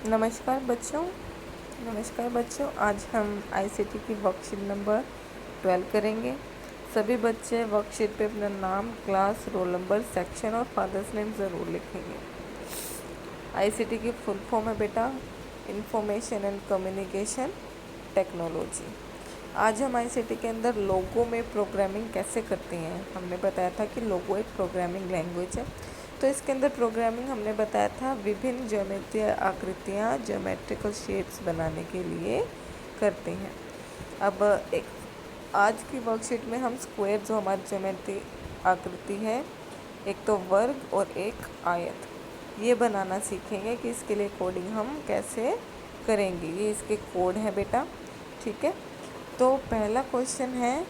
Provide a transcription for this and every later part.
नमस्कार बच्चों, आज हम आईसीटी की वर्कशीट नंबर 12 करेंगे। सभी बच्चे वर्कशीट पे अपना नाम, क्लास, रोल नंबर, सेक्शन और फादर्स नेम ज़रूर लिखेंगे। आईसीटी की फुल फॉर्म है बेटा इंफॉर्मेशन एंड कम्युनिकेशन टेक्नोलॉजी। आज हम आईसीटी के अंदर लोगो में प्रोग्रामिंग कैसे करते हैं, हमने बताया था कि लोगो एक प्रोग्रामिंग लैंग्वेज है। तो इसके अंदर प्रोग्रामिंग हमने बताया था विभिन्न ज्योमेट्रीय आकृतियाँ, ज्योमेट्रिकल शेप्स बनाने के लिए करते हैं। अब एक आज की वर्कशीट में हम स्क्वायर, जो हमारी ज्योमेट्री आकृति है, एक तो वर्ग और एक आयत, ये बनाना सीखेंगे कि इसके लिए कोडिंग हम कैसे करेंगे। ये इसके कोड है बेटा, ठीक है। तो पहला क्वेश्चन है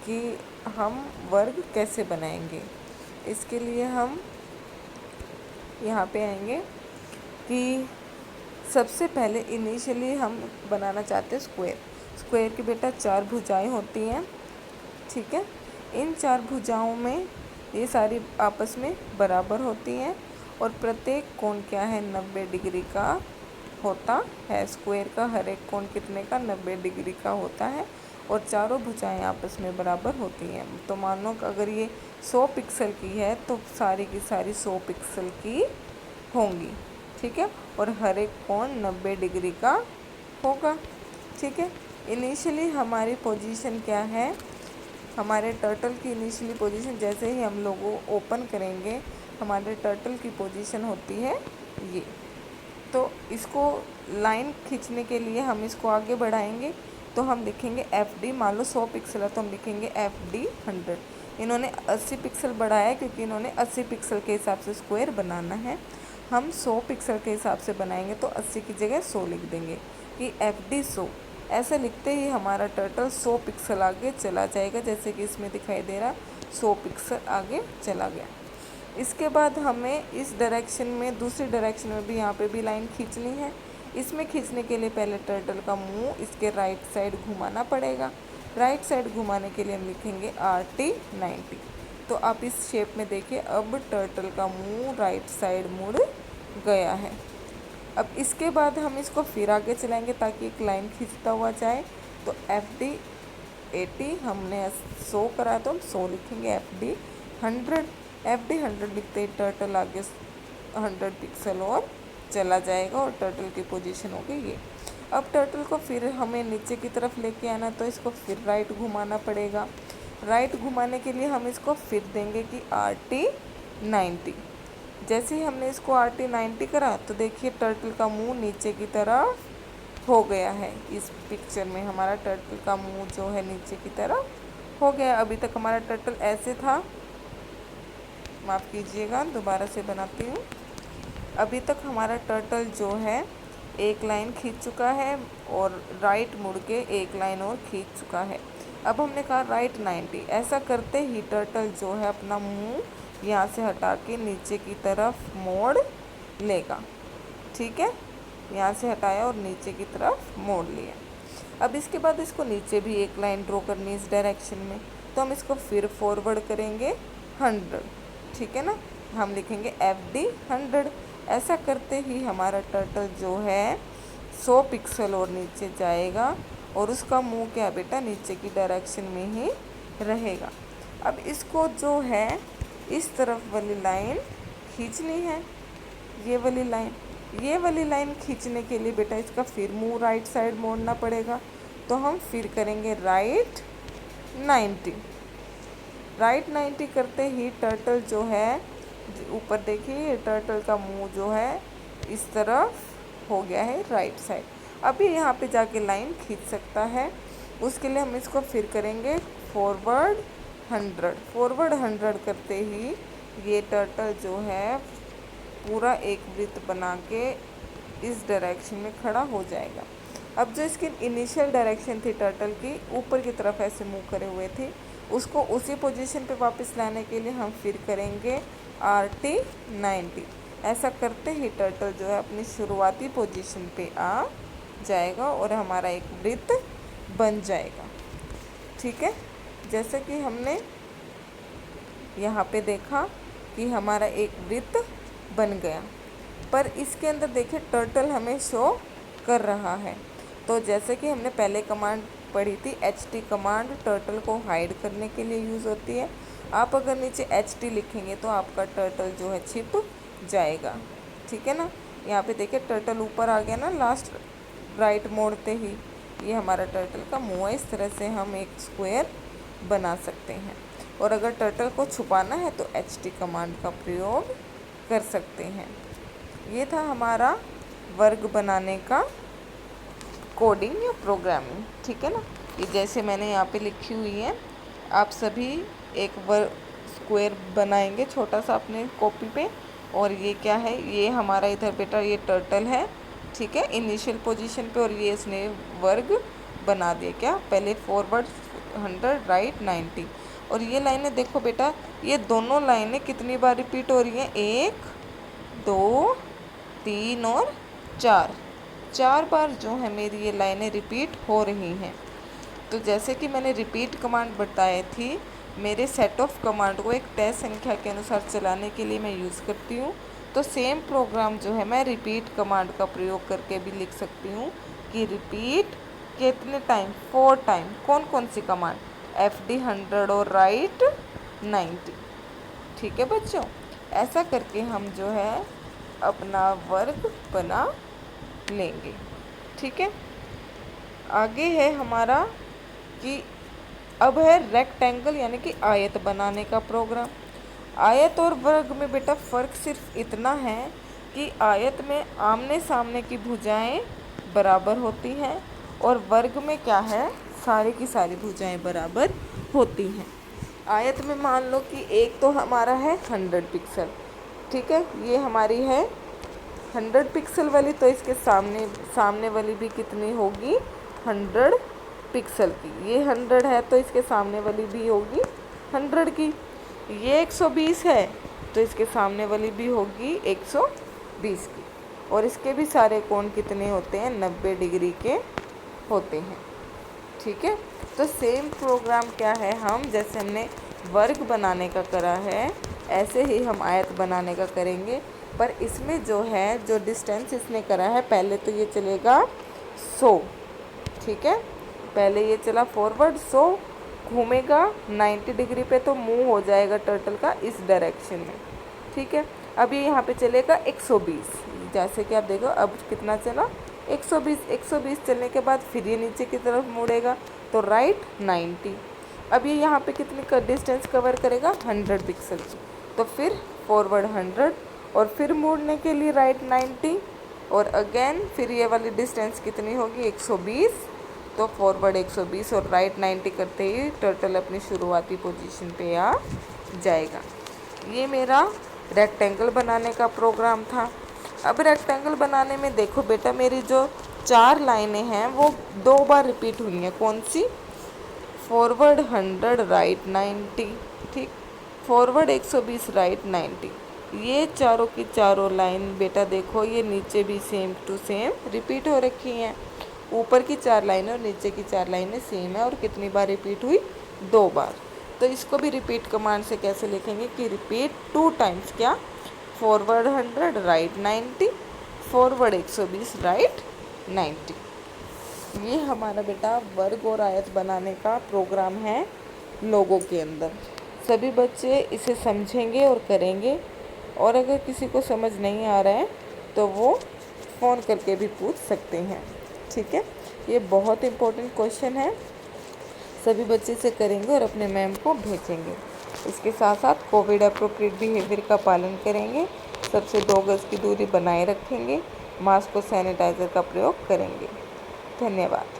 कि हम वर्ग कैसे बनाएंगे। इसके लिए हम यहाँ पे आएंगे कि सबसे पहले इनिशियली हम बनाना चाहते हैं स्क्वायर की बेटा 4 भुजाएं होती हैं, ठीक है। इन 4 भुजाओं में ये सारी आपस में बराबर होती हैं और प्रत्येक कोण क्या है, 90 डिग्री का होता है। स्क्वायर का हर एक कोण कितने का, 90 डिग्री का होता है और चारों भुजाएं आपस में बराबर होती हैं। तो मान लो अगर ये 100 पिक्सल की है तो सारी की सारी 100 पिक्सल की होंगी, ठीक है। और हर एक कोण 90 डिग्री का होगा, ठीक है। इनिशियली हमारी पोजीशन क्या है, हमारे टर्टल की इनिशियली पोजीशन, जैसे ही हम लोगों ओपन करेंगे हमारे टर्टल की पोजीशन होती है ये। तो इसको लाइन खींचने के लिए हम इसको आगे बढ़ाएंगे तो हम लिखेंगे FD। मान लो 100 पिक्सल है तो हम लिखेंगे FD 100। इन्होंने 80 पिक्सल बढ़ाया है क्योंकि इन्होंने 80 पिक्सल के हिसाब से स्क्वायर बनाना है। हम 100 पिक्सल के हिसाब से बनाएंगे तो 80 की जगह 100 लिख देंगे कि FD 100। ऐसे लिखते ही हमारा टर्टल 100 पिक्सल आगे चला जाएगा, जैसे कि इसमें दिखाई दे रहा 100 पिक्सल आगे चला गया। इसके बाद हमें इस डायरेक्शन में, दूसरी डायरेक्शन में भी यहाँ पे भी लाइन खींचनी है। इसमें खींचने के लिए पहले टर्टल का मुंह इसके राइट साइड घुमाना पड़ेगा। राइट साइड घुमाने के लिए हम लिखेंगे RT 90। तो आप इस शेप में देखिए, अब टर्टल का मुंह राइट साइड मुड़ गया है। अब इसके बाद हम इसको फिर आगे चलाएंगे ताकि एक लाइन खींचता हुआ जाए। तो FD 80 हमने 100 करा तो हम 100 लिखेंगे। FD 100 लिखते ही टर्टल आगे 100 पिक्सल और चला जाएगा और टर्टल की पोजीशन होगी ये। अब टर्टल को फिर हमें नीचे की तरफ लेके आना, तो इसको फिर राइट घुमाना पड़ेगा। राइट घुमाने के लिए हम इसको फिर देंगे कि RT 90। जैसे ही हमने इसको RT 90 करा तो देखिए टर्टल का मुंह नीचे की तरफ हो गया है। इस पिक्चर में हमारा टर्टल का मुंह जो है नीचे की तरफ हो गया। अभी तक हमारा टर्टल ऐसे था, माफ़ कीजिएगा दोबारा से बनाती हूँ। अभी तक हमारा टर्टल जो है एक लाइन खींच चुका है और राइट मुड़ के एक लाइन और खींच चुका है। अब हमने कहा राइट 90। ऐसा करते ही टर्टल जो है अपना मुंह यहाँ से हटा के नीचे की तरफ मोड़ लेगा, ठीक है। यहाँ से हटाया और नीचे की तरफ मोड़ लिया। अब इसके बाद इसको नीचे भी एक लाइन ड्रॉ करनी इस डायरेक्शन में, तो हम इसको फिर फॉरवर्ड करेंगे 100, ठीक है ना। हम लिखेंगे FD 100। ऐसा करते ही हमारा टर्टल जो है 100 पिक्सल और नीचे जाएगा और उसका मुंह क्या बेटा नीचे की डायरेक्शन में ही रहेगा। अब इसको जो है इस तरफ वाली लाइन खींचनी है, ये वाली लाइन खींचने के लिए बेटा इसका फिर मुंह राइट साइड मोड़ना पड़ेगा। तो हम फिर करेंगे राइट 90। राइट 90 करते ही टर्टल जो है ऊपर देखिए, टर्टल का मुंह जो है इस तरफ हो गया है राइट साइड। अभी यहाँ पे जाके लाइन खींच सकता है। उसके लिए हम इसको फिर करेंगे फॉरवर्ड 100 करते ही ये टर्टल जो है पूरा एक वृत्त बना के इस डायरेक्शन में खड़ा हो जाएगा। अब जो इसकी इनिशियल डायरेक्शन थी टर्टल की, ऊपर की तरफ ऐसे मूव करे हुए थी, उसको उसी पोजीशन पे वापस लाने के लिए हम फिर करेंगे RT 90। ऐसा करते ही टर्टल जो है अपनी शुरुआती पोजीशन पे आ जाएगा और हमारा एक वृत्त बन जाएगा, ठीक है। जैसे कि हमने यहाँ पे देखा कि हमारा एक वृत्त बन गया। पर इसके अंदर देखिए टर्टल हमें शो कर रहा है। तो जैसे कि हमने पहले कमांड पढ़ी थी, HT कमांड टर्टल को हाइड करने के लिए यूज़ होती है। आप अगर नीचे HT लिखेंगे तो आपका टर्टल जो है छिप जाएगा, ठीक है ना। यहाँ पे देखिए टर्टल ऊपर आ गया ना, लास्ट राइट मोड़ते ही ये हमारा टर्टल का मुँह है। इस तरह से हम एक स्क्वायर बना सकते हैं। और अगर टर्टल को छुपाना है तो HT कमांड का प्रयोग कर सकते हैं। ये था हमारा वर्ग बनाने का कोडिंग या प्रोग्रामिंग, ठीक है ना। ये जैसे मैंने यहाँ पे लिखी हुई है, आप सभी एक स्क्वायर बनाएंगे छोटा सा अपने कॉपी पे। और ये क्या है, ये हमारा इधर बेटा ये टर्टल है, ठीक है, इनिशियल पोजीशन पे। और ये इसने वर्ग बना दिया, क्या, पहले फॉरवर्ड 100 राइट 90। और ये लाइनें देखो बेटा, ये दोनों लाइनें कितनी बार रिपीट हो रही हैं, 1 2 3 और 4 बार जो है मेरी ये लाइनें रिपीट हो रही हैं। तो जैसे कि मैंने रिपीट कमांड बताई थी, मेरे सेट ऑफ कमांड को एक तय संख्या के अनुसार चलाने के लिए मैं यूज़ करती हूँ। तो सेम प्रोग्राम जो है मैं रिपीट कमांड का प्रयोग करके भी लिख सकती हूँ कि रिपीट कितने टाइम, 4 टाइम। कौन कौन सी कमांड, FD 100 और राइट 90, ठीक है बच्चों। ऐसा करके हम जो है अपना वर्ग बना लेंगे, ठीक है। आगे है हमारा कि अब है रेक्टेंगल यानी कि आयत बनाने का प्रोग्राम। आयत और वर्ग में बेटा फ़र्क सिर्फ इतना है कि आयत में आमने सामने की भुजाएं बराबर होती हैं और वर्ग में क्या है, सारी की सारी भुजाएं बराबर होती हैं। आयत में मान लो कि एक तो हमारा है 100 पिक्सल, ठीक है, ये हमारी है 100 पिक्सल वाली, तो इसके सामने वाली भी कितनी होगी, 100 पिक्सल की। ये 100 है तो इसके सामने वाली भी होगी 100 की। ये 120 है तो इसके सामने वाली भी होगी 120 की। और इसके भी सारे कोण कितने होते हैं, 90 डिग्री के होते हैं, ठीक है। तो सेम प्रोग्राम क्या है, हम जैसे हमने वर्ग बनाने का करा है ऐसे ही हम आयत बनाने का करेंगे। पर इसमें जो है, जो डिस्टेंस इसने करा है, पहले तो ये चलेगा 100, ठीक है, पहले ये चला फॉरवर्ड 100, घूमेगा 90 डिग्री पे तो मुंह हो जाएगा टर्टल का इस डायरेक्शन में, ठीक है। अब ये यहाँ पे चलेगा 120, जैसे कि आप देखो अब कितना चला 120 चलने के बाद फिर ये नीचे की तरफ मुड़ेगा तो राइट 90। अब ये यहाँ पे कितनी डिस्टेंस कवर करेगा, 100 पिक्सल, तो फिर फॉरवर्ड 100 और फिर मुड़ने के लिए राइट 90 और अगेन फिर ये वाली डिस्टेंस कितनी होगी 120, तो फॉरवर्ड 120 और राइट 90 करते ही टर्टल अपनी शुरुआती पोजीशन पे आ जाएगा। ये मेरा रेक्टेंगल बनाने का प्रोग्राम था। अब रेक्टेंगल बनाने में देखो बेटा, मेरी जो 4 लाइनें हैं वो 2 बार रिपीट हुई हैं। कौन सी, फॉरवर्ड 100 राइट 90, ठीक, फॉरवर्ड 120 राइट 90। ये चारों की चारों लाइन बेटा देखो, ये नीचे भी सेम टू सेम रिपीट हो रखी हैं। ऊपर की 4 लाइनें और नीचे की 4 लाइनें सेम है और कितनी बार रिपीट हुई, 2 बार। तो इसको भी रिपीट कमांड से कैसे लिखेंगे कि रिपीट 2 टाइम्स, क्या, फॉरवर्ड 100 राइट 90, फॉरवर्ड 120 राइट 90। ये हमारा बेटा वर्ग और आयत बनाने का प्रोग्राम है लोगों के अंदर। सभी बच्चे इसे समझेंगे और करेंगे। और अगर किसी को समझ नहीं आ रहा है तो वो फ़ोन करके भी पूछ सकते हैं, ठीक है। ये बहुत इम्पोर्टेंट क्वेश्चन है, सभी बच्चे इसे करेंगे और अपने मैम को भेजेंगे। इसके साथ साथ कोविड अप्रोप्रिएट बिहेवियर का पालन करेंगे, सबसे 2 गज की दूरी बनाए रखेंगे, मास्क और सैनिटाइज़र का प्रयोग करेंगे। धन्यवाद।